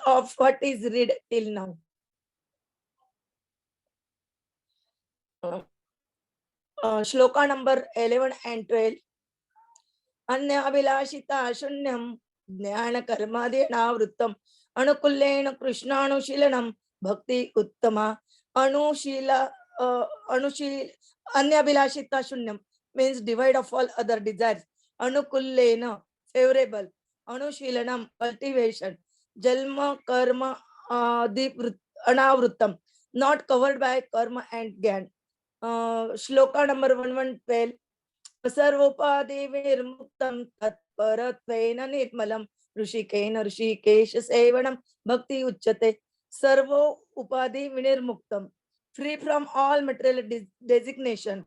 of what is read till now. Shloka number 11 and 12. Anya abhilashita shunyam jnana karmadhyana anukullena krishnanushilanam bhakti uttama anushila anya abhilashita shunyam means divide of all other desires. Anukullena favorable. Anushilanam cultivation. Jalma karma anavrittam not covered by karma and gyan. Shloka number 1112. सर्वोपाधि विर्मुक्तं तत्परत्वेन निर्मलं ऋषिकेन ऋषिकेश सेवनं भक्ति उच्यते. Servo उपाधि विनिर्मुक्तं, free from all material designation.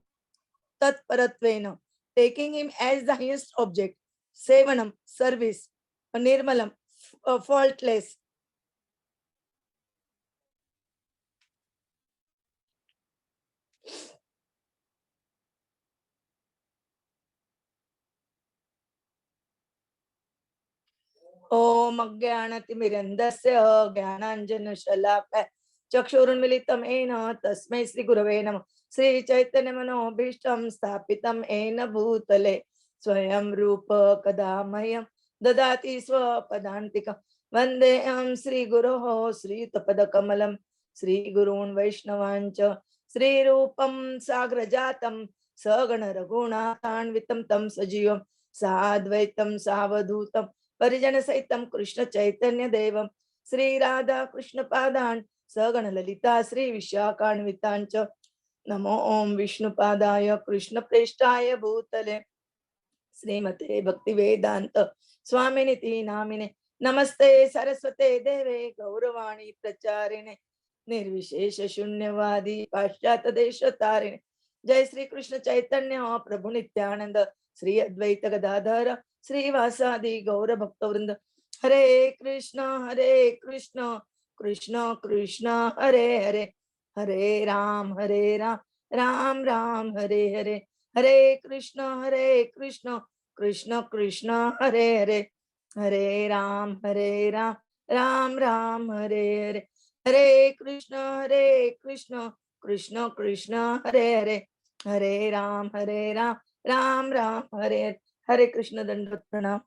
Tatparattvena, taking him as the highest object. Sevanam, service. Nirmalam, faultless. ओम अज्ञानतिमिरन्धस्य ज्ञानाञ्जनशलाकया चक्षुरुन्मिलितं येन तस्मै श्रीगुरवे नमः. श्रीचैतन्यमनोभीष्टं स्थापितं येन भूतले स्वयं रूप कदा मह्यं ददाति स्वपदान्तिकं. वन्देऽहं श्रीगुरोः श्रीयुतपदकमलं श्रीगुरून् वैष्णवाञ्च श्रीरूपं साग्रजातं सगणरघुनाथान्वितं तं सजीवं साद्वैतं सावधूतं परिजन सहितं कृष्ण चैतन्य देवं श्री राधा कृष्ण पादान सगण ललिता श्री विशाखान्वितांच. नमो ओम विष्णुपादाय कृष्ण प्रेष्ठाय भूतले श्रीमते भक्ति वेदांत स्वामिनिति नामिने. नमस्ते सरस्वते देवे गौरवाणी प्रचारिणे निर्विशेष शून्यवादी पाश्चात्य देश तारिणे. जय श्री कृष्ण चैतन्य प्रभु नित्यानंद श्री अद्वैत गदाधर श्रीवासादि गौर भक्तवृंद. हरे कृष्ण कृष्ण कृष्ण हरे हरे, हरे राम राम राम हरे हरे. हरे कृष्ण कृष्ण कृष्ण हरे हरे, हरे राम राम राम हरे हरे. हरे कृष्ण कृष्ण कृष्ण हरे हरे, हरे राम राम राम हरे हरे. हरे कृष्ण दंडवत प्रणाम.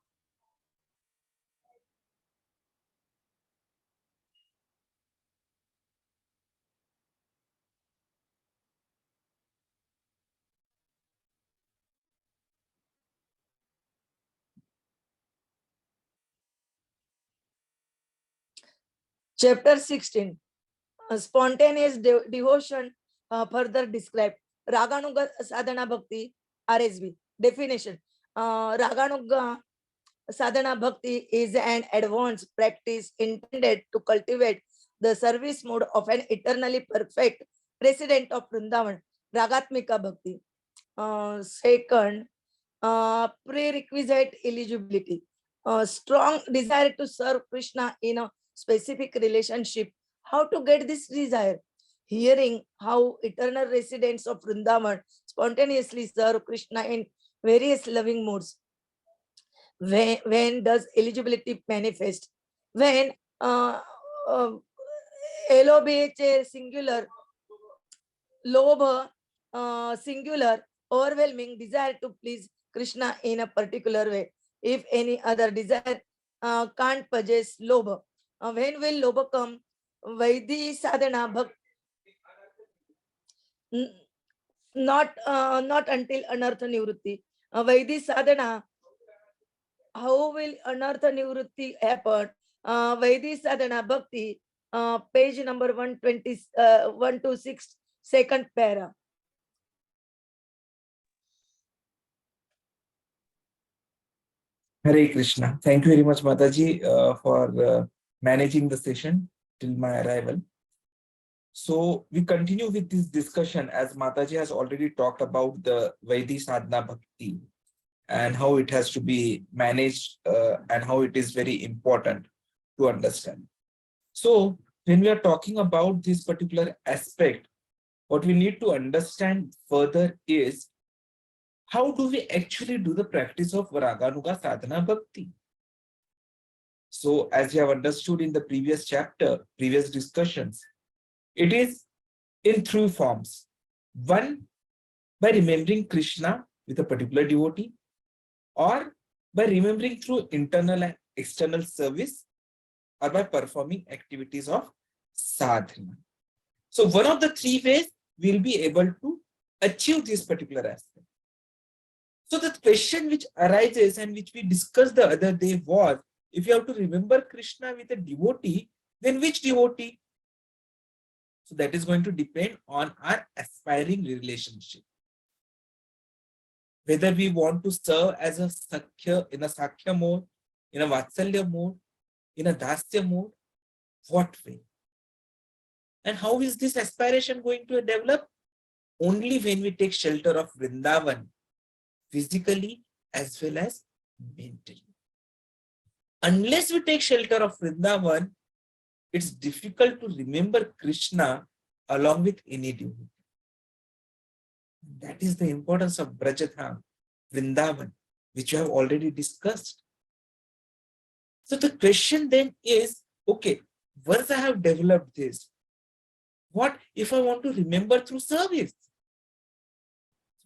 Chapter 16. Spontaneous devotion further described. Raganuga sadhana bhakti, RSB. Definition. Raganuga sadhana bhakti is an advanced practice intended to cultivate the service mode of an eternally perfect president of Vrindavan. Ragatmika bhakti. Second, prerequisite eligibility. Strong desire to serve Krishna in a specific relationship. How to get this desire? Hearing how eternal residents of Vrindavan spontaneously serve Krishna in various loving moods. When does eligibility manifest? When LOBH singular, lobha singular, overwhelming desire to please Krishna in a particular way. If any other desire can't possess lobha. When will lobha come? Vaidhi sadhana bhakti. Not until anartha nivrutti. Vaidhi sadhana. How will anartha nivrutti happen? Vaidhi sadhana bhakti. Page number 120, 126, second para. Hare Krishna. Thank you very much, Mataji, for managing the session till my arrival. So we continue with this discussion as Mataji has already talked about the Vaidhi Sadhana Bhakti and how it has to be managed and how it is very important to understand. So when we are talking about this particular aspect, what we need to understand further is how do we actually do the practice of Raganuga Sadhana Bhakti? So as you have understood in the previous chapter, previous discussions, it is in three forms. One, by remembering Krishna with a particular devotee, or by remembering through internal and external service, or by performing activities of sadhana. So one of the three ways we'll be able to achieve this particular aspect. So the question which arises and which we discussed the other day was, if you have to remember Krishna with a devotee, then which devotee? So that is going to depend on our aspiring relationship. Whether we want to serve as a Sakhya, in a Sakhya mode, in a Vatsalya mode, in a Dasya mode, what way? And how is this aspiration going to develop? Only when we take shelter of Vrindavan, physically as well as mentally. Unless we take shelter of Vrindavan, it's difficult to remember Krishna along with any devotee. That is the importance of Brajadham, Vrindavan, which you have already discussed. So the question then is, okay, once I have developed this, what if I want to remember through service?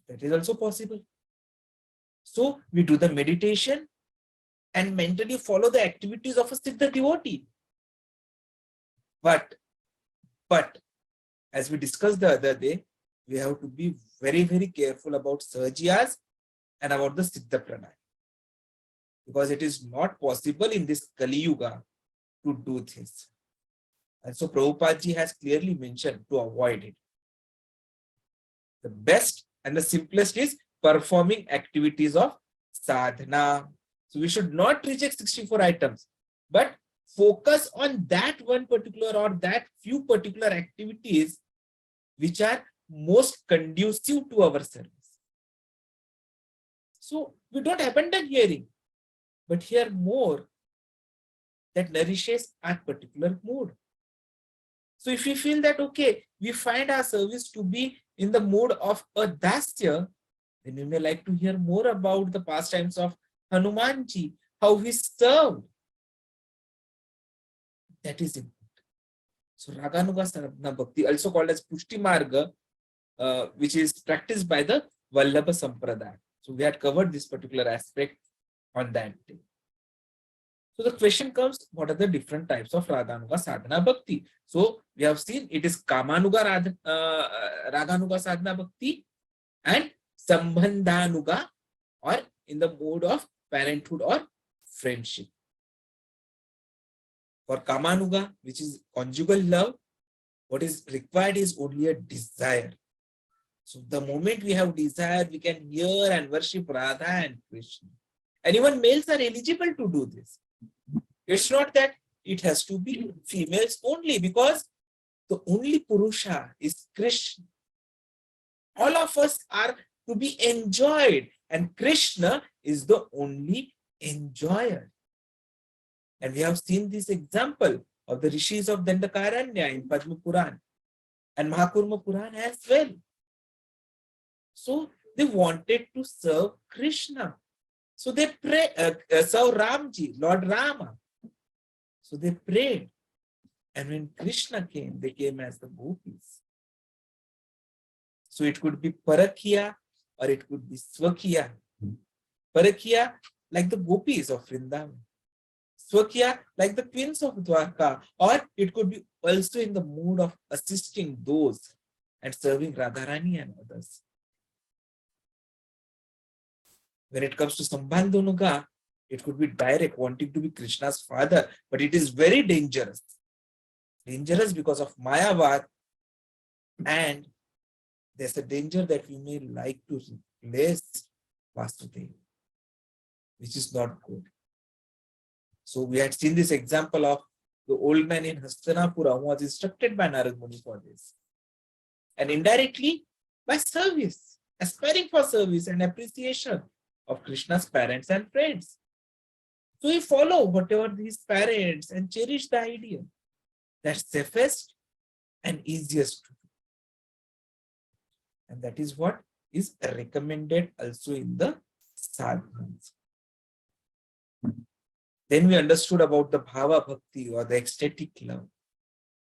That is also possible. So we do the meditation and mentally follow the activities of a Siddha devotee. But as we discussed the other day, we have to be very, very careful about Sahajiyas and about the Siddha Pranay. Because it is not possible in this Kali Yuga to do this. And so Prabhupada ji has clearly mentioned to avoid it. The best and the simplest is performing activities of sadhana. So we should not reject 64 items, but focus on that one particular or that few particular activities which are most conducive to our service. So we don't abandon hearing, but hear more that nourishes our particular mood. So if we feel that, okay, we find our service to be in the mood of a dasya, then you may like to hear more about the pastimes of Hanumanji, how he served. That is important. So Raganuga Sadhana Bhakti, also called as Pushti Marga, which is practiced by the Vallabha Sampradaya. So we had covered this particular aspect on that day. So the question comes, what are the different types of Raganuga Sadhana Bhakti? So we have seen it is Kamanuga Raganuga Sadhana Bhakti and Sambandhanuga, or in the mode of parenthood or friendship. For Kamanuga, which is conjugal love, what is required is only a desire. So the moment we have desire, we can hear and worship Radha and Krishna. And even males are eligible to do this. It's not that it has to be females only, because the only Purusha is Krishna. All of us are to be enjoyed, and Krishna is the only enjoyer. And we have seen this example of the rishis of Dandakaranya in Padma Puran and Mahakurma Puran as well. So they wanted to serve Krishna. So they serve Ramji, Lord Rama. So they prayed. And when Krishna came, they came as the gopis. So it could be Parakya or it could be Swakya. Parakya, like the gopis of Vrindavan. Swakya, like the queens of Dwarka. Or it could be also in the mood of assisting those and serving Radharani and others. When it comes to Sambandhanuga, it could be direct, wanting to be Krishna's father, but it is very dangerous. Dangerous because of Mayavad, and there's a danger that we may like to replace Vasudeva, which is not good. So we had seen this example of the old man in Hastinapura who was instructed by Narad Muni for this. And indirectly by service, aspiring for service and appreciation of Krishna's parents and friends. So we follow whatever these parents and cherish the idea that's safest and easiest to do. And that is what is recommended also in the sadhanas. Then we understood about the bhava bhakti or the ecstatic love.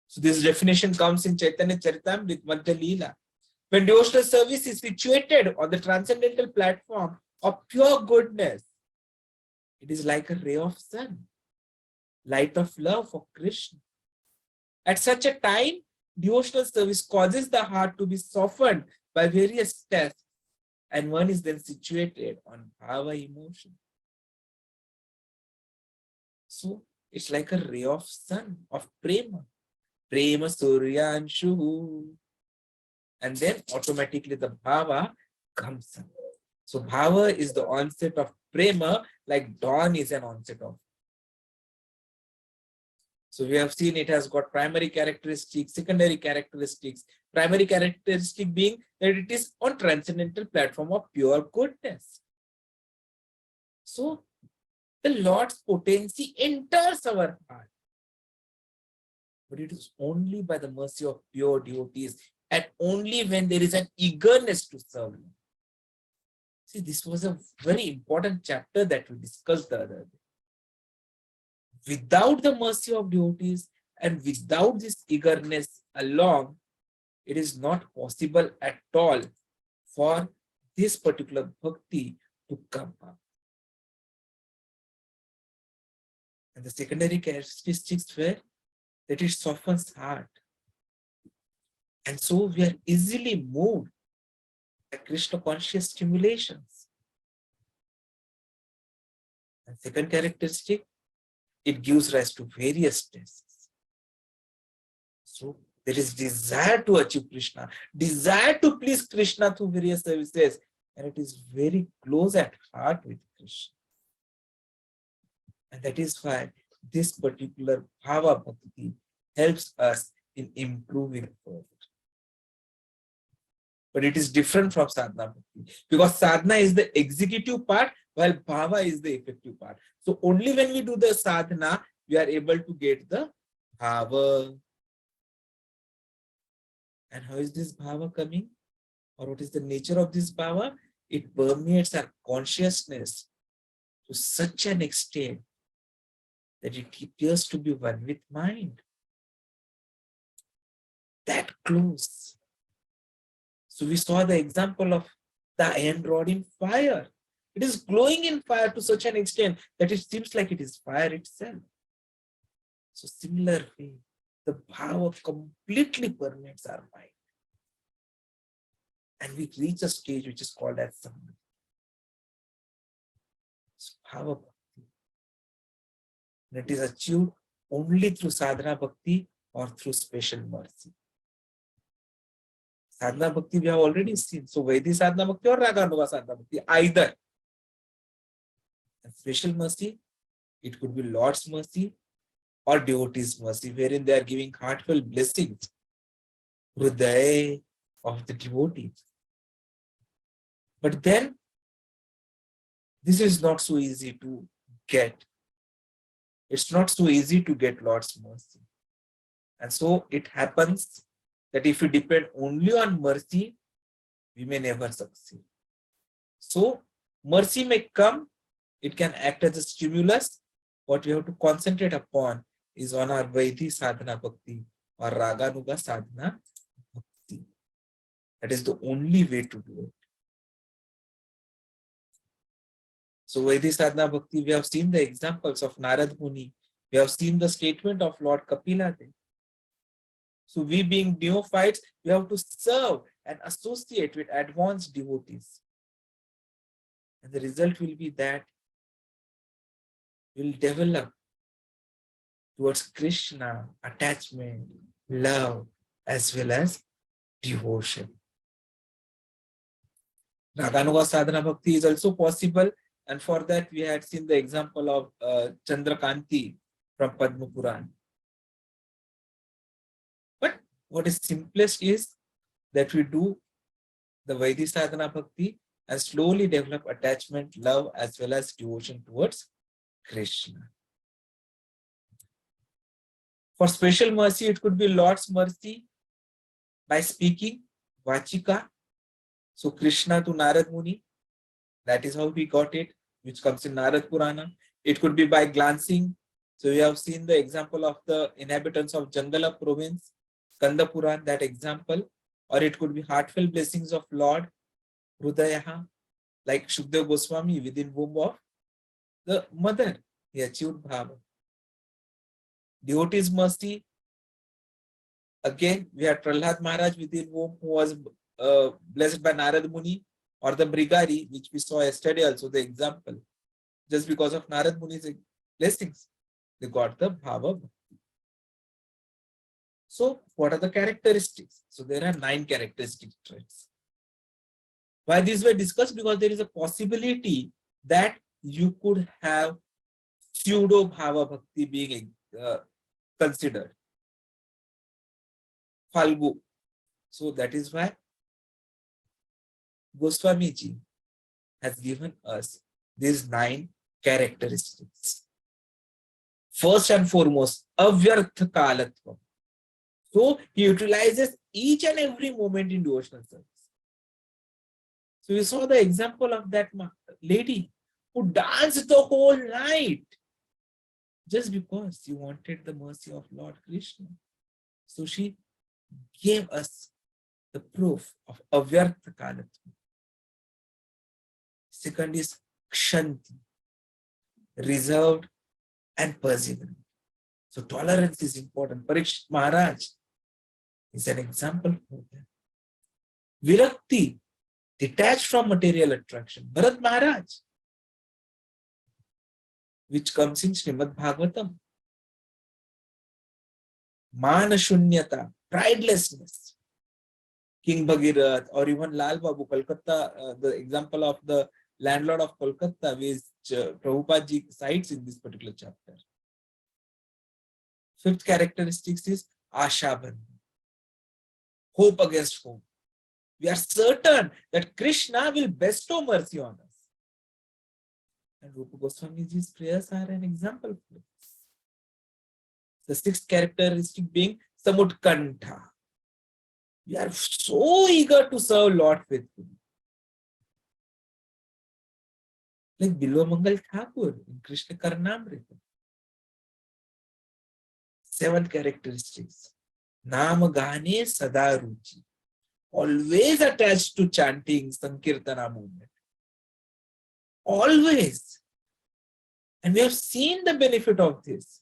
So this definition comes in Chaitanya Charitamrita Madhya Leela. When devotional service is situated on the transcendental platform of pure goodness, it is like a ray of sun, light of love for Krishna. At such a time, devotional service causes the heart to be softened by various tests, and one is then situated on bhava emotion. So it's like a ray of sun, of prema. Prema suryanshu. And then automatically the bhava comes up. So bhava is the onset of prema, like dawn is an onset of. So we have seen it has got primary characteristics, secondary characteristics. Primary characteristic being that it is on transcendental platform of pure goodness. So the Lord's potency enters our heart. But it is only by the mercy of pure devotees and only when there is an eagerness to serve Him. See, this was a very important chapter that we discussed the other day. Without the mercy of devotees and without this eagerness along, it is not possible at all for this particular bhakti to come up. And the secondary characteristics were that it softens heart. And so we are easily moved by Krishna conscious stimulations. And second characteristic, it gives rise to various tests. So there is desire to achieve Krishna, desire to please Krishna through various services, and it is very close at heart with Krishna. And that is why this particular bhava bhakti helps us in improving further. But it is different from sadhana bhakti because sadhana is the executive part while bhava is the effective part. So only when we do the sadhana, we are able to get the bhava. And how is this bhava coming? Or what is the nature of this bhava? It permeates our consciousness to such an extent that it appears to be one with mind. That close. So we saw the example of the iron rod in fire. It is glowing in fire to such an extent that it seems like it is fire itself. So similar way, the bhava completely permeates our mind. And we reach a stage which is called as samadhi. So bhava bhakti. And it is achieved only through sadhana bhakti or through special mercy. Sadhana bhakti we have already seen. So Vaidhi sadhana bhakti or Raganuga sadhana bhakti, either. And special mercy, it could be Lord's mercy or devotee's mercy, wherein they are giving heartfelt blessings with the eye of the devotee. But then, this is not so easy to get. It's not so easy to get Lord's mercy. And so it happens that if we depend only on mercy, we may never succeed. So mercy may come, it can act as a stimulus. What we have to concentrate upon is on our Vaidhi sadhana bhakti or Raganuga sadhana bhakti. That is the only way to do it. So Vaidhi sadhana bhakti, we have seen the examples of Narad Muni. We have seen the statement of Lord Kapila there. So we being neophytes, we have to serve and associate with advanced devotees. And the result will be that we'll develop towards Krishna attachment, love, as well as devotion. Raganuga sadhana bhakti is also possible. And for that, we had seen the example of Chandrakanti from Padma Puran. But what is simplest is that we do the Vaidhi sadhana bhakti and slowly develop attachment, love, as well as devotion towards Krishna. For special mercy, it could be Lord's mercy by speaking, Vachika. So Krishna to Narad Muni, that is how we got it, which comes in Narad Purana. It could be by glancing. So we have seen the example of the inhabitants of Jangala province, Kanda Puran, that example. Or it could be heartfelt blessings of Lord, Hrudayaha, like Shukdev Goswami within womb of the mother. He achieved Bhava. Devotee's mercy. Again, we had Prahlad Maharaj within whom who was blessed by Narad Muni, or the Brigari, which we saw yesterday also, the example. Just because of Narad Muni's blessings, they got the Bhava. So, what are the characteristics? So, there are 9 characteristic traits. Why these were discussed? Because there is a possibility that you could have pseudo Bhava Bhakti being considered. Falgu. So, that is why Goswami ji has given us these 9 characteristics. First and foremost, avyartha kalatva. So he utilizes each and every moment in devotional service. So we saw the example of that lady who danced the whole night just because she wanted the mercy of Lord Krishna. So she gave us the proof of avyartha kalatva. Second is kshanti, reserved and perseverant. So tolerance is important. Parikshit Maharaj is an example for that. Virakti, detached from material attraction. Bharat Maharaj, which comes in Srimad Bhagavatam. Mana Shunyata, pridelessness. King Bhagirath, or even Lal Babu, Kolkata, the example of the landlord of Kolkata, which Prabhupada ji cites in this particular chapter. Fifth characteristic is Ashabandha, hope against hope. We are certain that Krishna will bestow mercy on us. And Rupa Goswamiji's prayers are an example for this. The sixth characteristic being Samutkantha. We are so eager to serve Lord faithfully. Like Bilvamangal Thakur in Krishna Karnamrita. Seventh characteristics. Nama Gane Sadaruchi. Always attached to chanting Sankirtana movement. Always. And we have seen the benefit of this.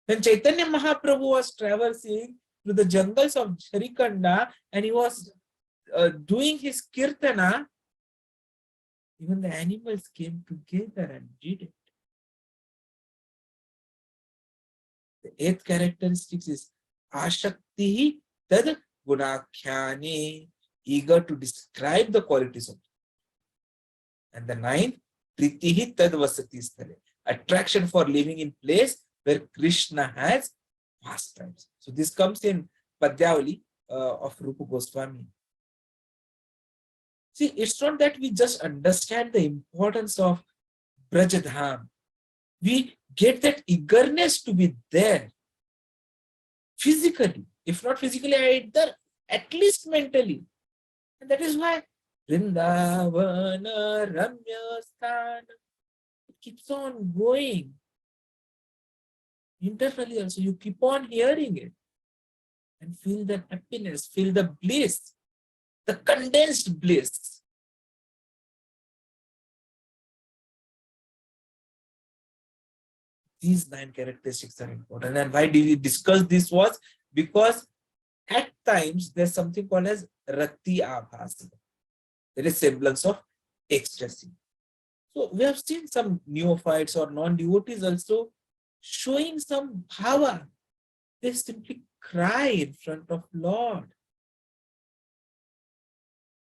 When Chaitanya Mahaprabhu was traversing through the jungles of Jharikanda and he was doing his Kirtana, even the animals came together and did it. The eighth characteristic is Ashakti Tad Gunakhyane, eager to describe the qualities of it. And the ninth, Pritihi Tad Vasati Sthale, attraction for living in place where Krishna has pastimes. So this comes in Padyavali of Rupa Goswami. See, it's not that we just understand the importance of Brajadham. We get that eagerness to be there physically, if not physically, either at least mentally. And that is why Vrindavana Ramya Sthana, it keeps on going. Internally also, you keep on hearing it and feel the happiness, feel the bliss, the condensed bliss. These 9 characteristics are important. And why did we discuss this was because at times there's something called as Rati Abhas. There is semblance of ecstasy. So we have seen some neophytes or non-devotees also showing some bhava. They simply cry in front of Lord.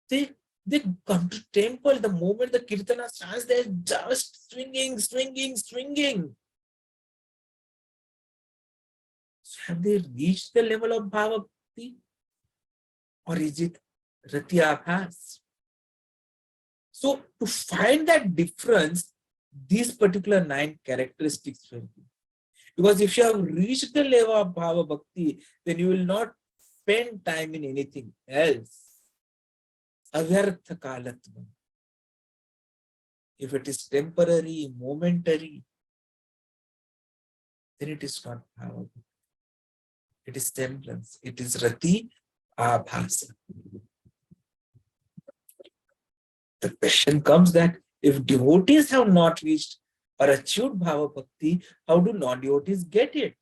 They come to temple the moment the kirtana starts, they're just swinging. So have they reached the level of bhava bhakti? Or is it rati abhas? So to find that difference, these particular 9 characteristics will be. Because if you have reached the level of bhava bhakti, then you will not spend time in anything else. Avyartha kalatva. If it is temporary, momentary, then it is not bhava. It is semblance. It is rati abhasa. The question comes that if devotees have not reached or achieved bhava bhakti, how do non-devotees get it?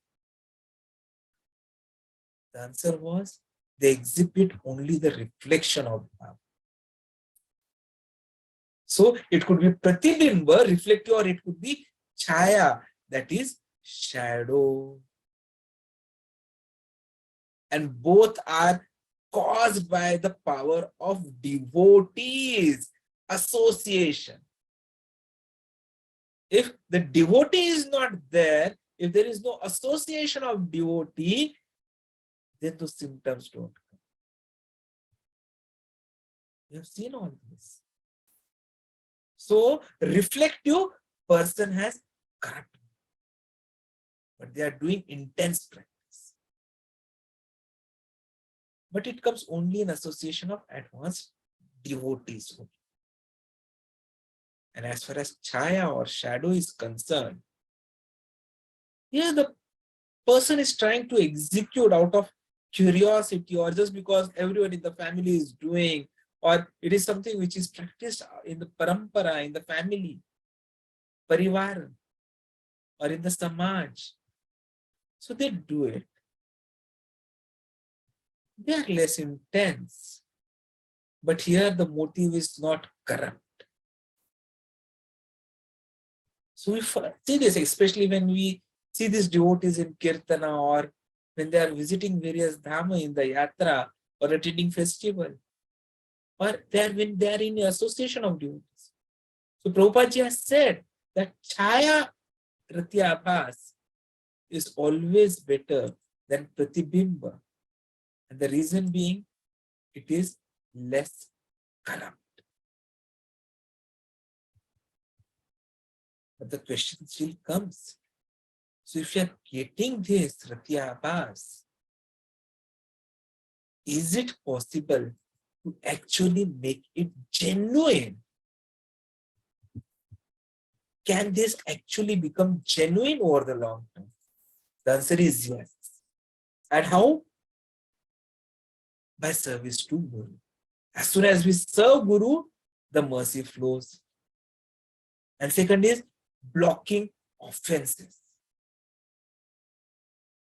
The answer was they exhibit only the reflection of bhava. So it could be pratibimba, reflective, or it could be chaya, that is shadow. And both are caused by the power of devotees association. If the devotee is not there, if there is no association of devotee, then those symptoms don't come. We have seen all this. So reflective person has corrupt, but they are doing intense practice. But it comes only in association of advanced devotees. And as far as chaya or shadow is concerned, yeah, the person is trying to execute out of curiosity or just because everyone in the family is doing, or it is something which is practiced in the parampara, in the family, parivar, or in the samaj. So they do it. They are less intense. But here the motive is not corrupt. So we see this, especially when we see these devotees in Kirtana or when they are visiting various dhamma in the yatra or attending festival, or when they are in association of devotees. So Prabhupada ji has said that chaya pratyabhas is always better than pratibimba. And the reason being, it is less corrupt. But the question still comes. So if you are getting this pratyabhas, is it possible to actually make it genuine? Can this actually become genuine over the long term? The answer is yes. And how? By service to Guru. As soon as we serve Guru, the mercy flows. And second is blocking offenses.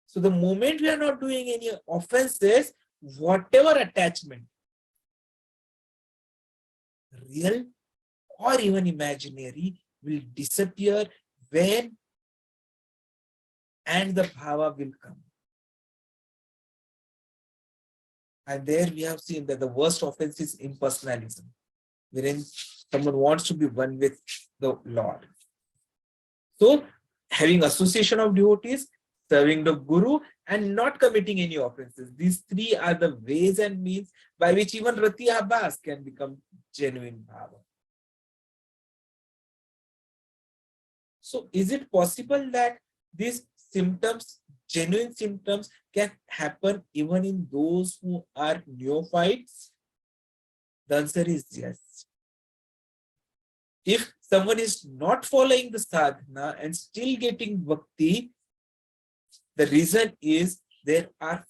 So the moment we are not doing any offenses, whatever attachment, real or even imaginary, will disappear when and the bhava will come. And there we have seen that the worst offense is impersonalism, wherein someone wants to be one with the Lord. So having association of devotees, serving the Guru, and not committing any offenses. These three are the ways and means by which even Rati Abbas can become genuine bhava. So is it possible that these symptoms, genuine symptoms, can happen even in those who are neophytes? The answer is yes. If someone is not following the sadhana and still getting bhakti, the reason is they have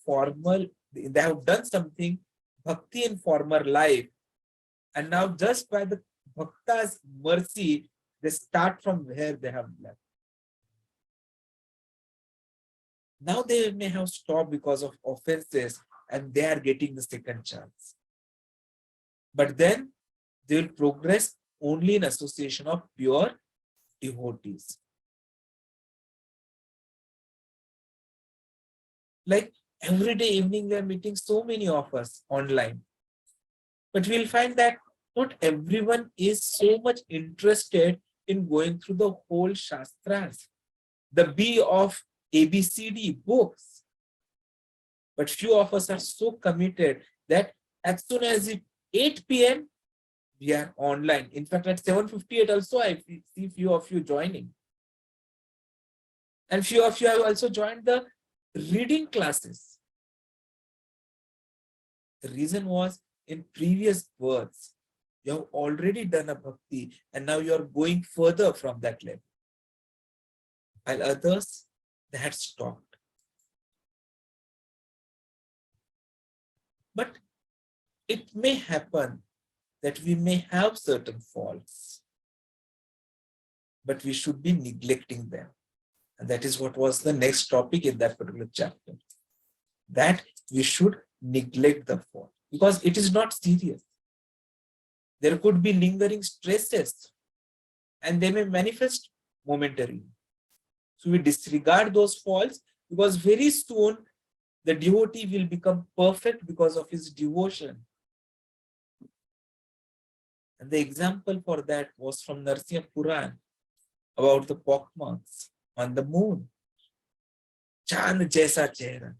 done something bhakti in former life, and now just by the bhakta's mercy, they start from where they have left. Now they may have stopped because of offenses and they are getting the second chance. But then they will progress only in association of pure devotees. Like every day evening, we are meeting so many of us online. But we'll find that not everyone is so much interested in going through the whole Shastras, the B of ABCD books. But few of us are so committed that as soon as it's 8 p.m., we are online. In fact, at 7:58 also, I see few of you joining. And few of you have also joined the reading classes. The reason was in previous births, You have already done a bhakti and now you are going further from that level. While others, they had stopped. But it may happen that we may have certain faults, but we should be neglecting them. And that is what was the next topic in that particular chapter. That we should neglect the fault because it is not serious. There could be lingering stresses and they may manifest momentarily. So we disregard those faults because very soon the devotee will become perfect because of his devotion. And the example for that was from Narsimha Puran about the pockmarks on the moon. Chand jaisa chehra.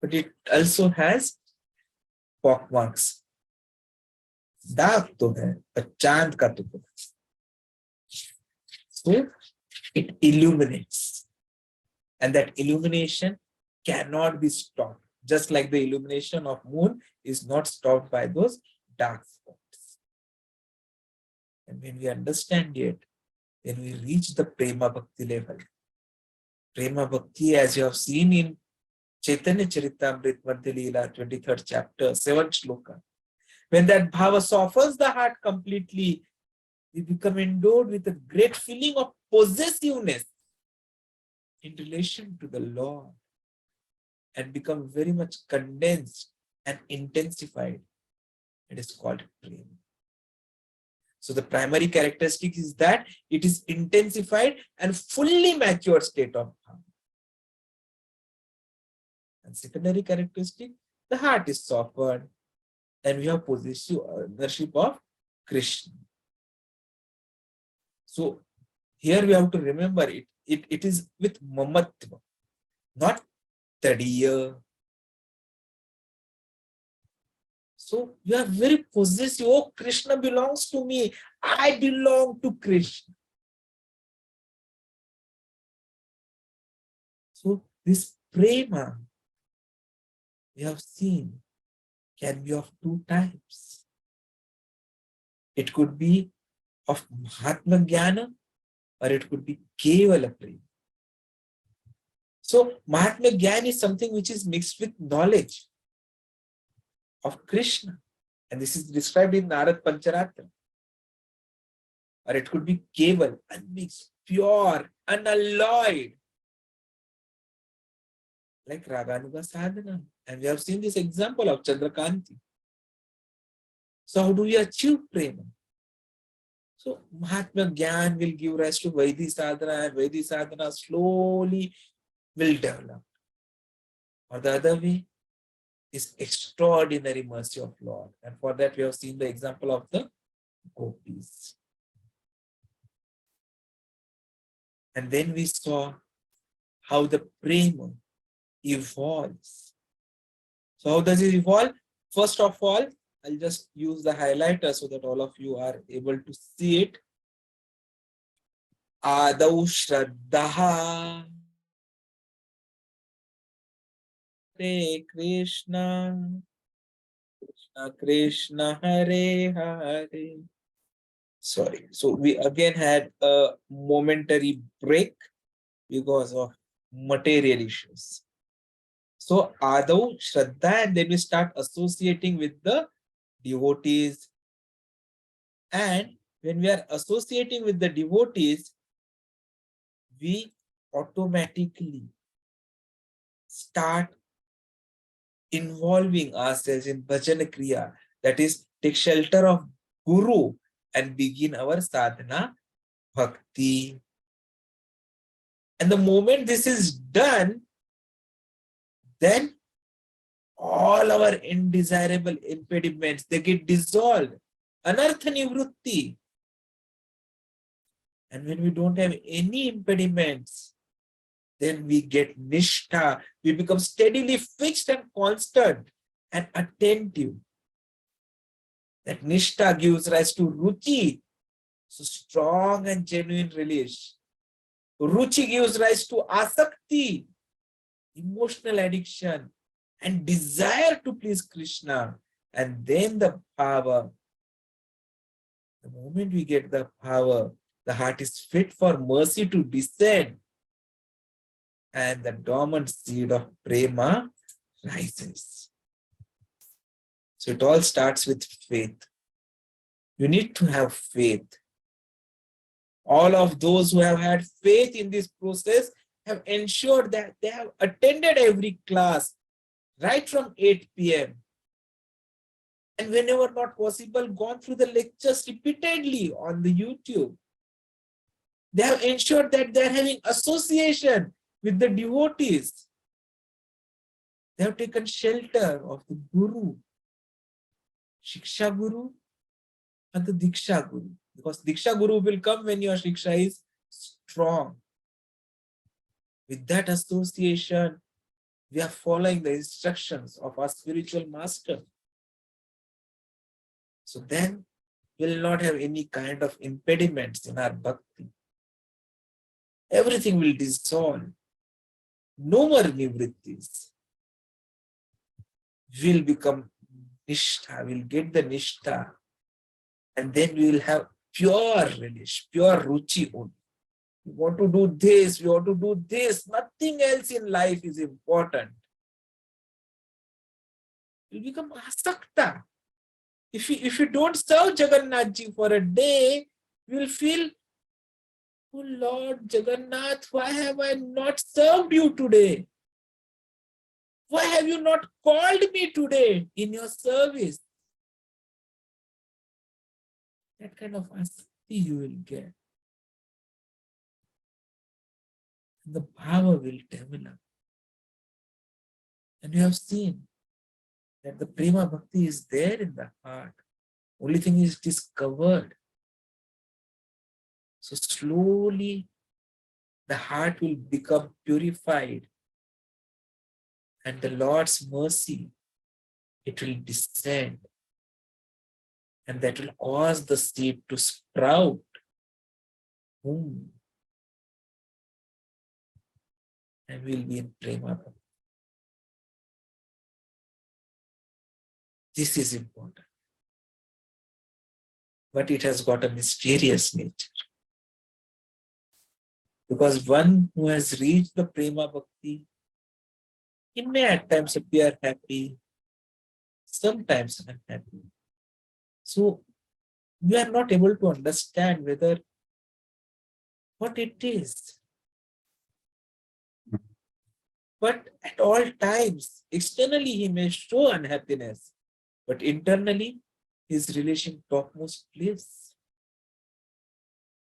But it also has pockmarks. दाग तो है पर चांद का टुकड़ा. So it illuminates, and that illumination cannot be stopped. Just like the illumination of moon is not stopped by those dark spots. And when we understand it, then we reach the prema bhakti level. Prema bhakti, as you have seen in Chaitanya Charitamrita Madhya Leela, 23rd chapter, 7th shloka. When that bhava softens the heart completely, we become endowed with a great feeling of possessiveness in relation to the Lord and become very much condensed and intensified. It is called prema. So the primary characteristic is that it is intensified and fully matured state of bhava. And secondary characteristic, the heart is softened and we have possessive ownership of Krishna. So here we have to remember it is with mamatva, not tadiya. So you are very possessive. Oh, Krishna belongs to me. I belong to Krishna. So this prema we have seen can be of two types. It could be of Mahatma Jnana or it could be Kevala prema. So Mahatma Jnana is something which is mixed with knowledge of Krishna. And this is described in Narad Pancharatra. Or it could be Keval, unmixed, pure, unalloyed. Like Raganuga Sadhana. And we have seen this example of Chandrakanti. So how do we achieve prema? So Mahatma Gyan will give rise to Vaidhi Sadhana, and Vaidhi Sadhana slowly will develop. Or the other way is extraordinary mercy of Lord. And for that we have seen the example of the gopis. And then we saw how the prema evolves. So how does it evolve? First of all, I'll just use the highlighter so that all of you are able to see it. Adau Shraddha Hare Krishna Krishna Krishna Hare Hare. Sorry. So we again had a momentary break because of material issues. So Adau Shraddha, and then we start associating with the devotees. And when we are associating with the devotees, we automatically start involving ourselves in bhajana kriya, that is, take shelter of Guru and begin our sadhana bhakti. And the moment this is done, then all our undesirable impediments, they get dissolved. Anartha nivrutti. And when we don't have any impediments, then we get nishtha. We become steadily fixed and constant and attentive. That nishtha gives rise to ruchi, so strong and genuine relish. Ruchi gives rise to asakti, emotional addiction and desire to please Krishna. And then the bhava The moment we get the power, the heart is fit for mercy to descend, and the dormant seed of prema rises. So it all starts with faith. You need to have faith. All of those who have had faith in this process have ensured that they have attended every class right from 8 p.m. and whenever not possible, gone through the lectures repeatedly on the YouTube. They have ensured that they are having association with the devotees. They have taken shelter of the Guru, Shiksha Guru, and the Diksha Guru. Because Diksha Guru will come when your Shiksha is strong. With that association, we are following the instructions of our spiritual master. So then we will not have any kind of impediments in our bhakti. Everything will dissolve. No more nivrittis. We'll become nishtha, we'll get the nishtha, and then we will have pure relish, pure ruchi only. We want to do this, we want to do this. Nothing else in life is important. We'll become asakta. If you don't serve Jagannath Ji for a day, you will feel, oh Lord Jagannath, why have I not served you today? Why have you not called me today in your service? That kind of asakti you will get. And the power will develop. And you have seen that the prema bhakti is there in the heart. Only thing is discovered. So slowly the heart will become purified, and the Lord's mercy, it will descend, and that will cause the seed to sprout. And we'll be in prema bhakti. This is important. But it has got a mysterious nature. Because one who has reached the prema bhakti, he may at times appear happy, sometimes unhappy. So we are not able to understand whether what it is. But at all times, externally he may show unhappiness, but internally his relation topmost bliss.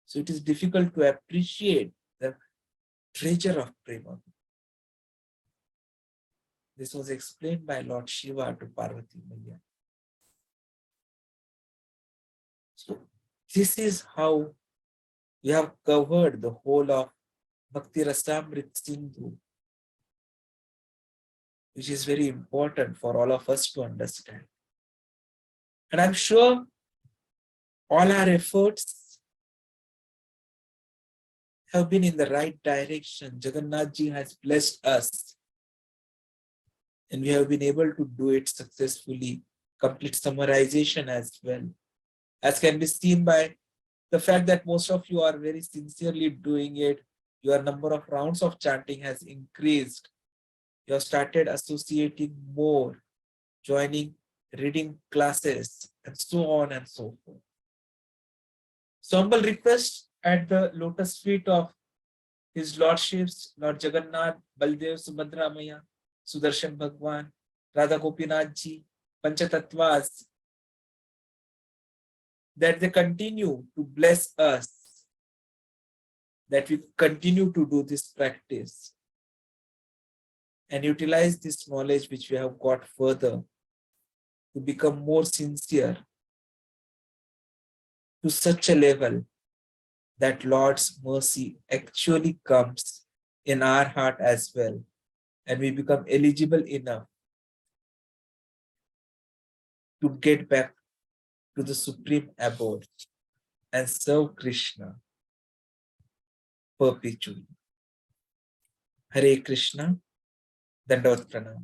So it is difficult to appreciate the treasure of prema. This was explained by Lord Shiva to Parvati Maya. So this is how we have covered the whole of Bhakti Rasamrit Sindhu, which is very important for all of us to understand. And I'm sure all our efforts have been in the right direction. Jagannath Ji has blessed us, and we have been able to do it successfully. Complete summarization as well, as can be seen by the fact that most of you are very sincerely doing it. Your number of rounds of chanting has increased. You have started associating more, joining reading classes, and so on and so forth. So humble request at the lotus feet of His Lordships, Lord Jagannath, Baldev, Subhadra Maya, Sudarshan Bhagwan, Radha Gopinath Ji, Panchatatvas, that they continue to bless us, that we continue to do this practice and utilize this knowledge which we have got further to become more sincere to such a level that Lord's mercy actually comes in our heart as well, and we become eligible enough to get back to the supreme abode and serve Krishna perpetually. Hare Krishna, Dandavat Pranam.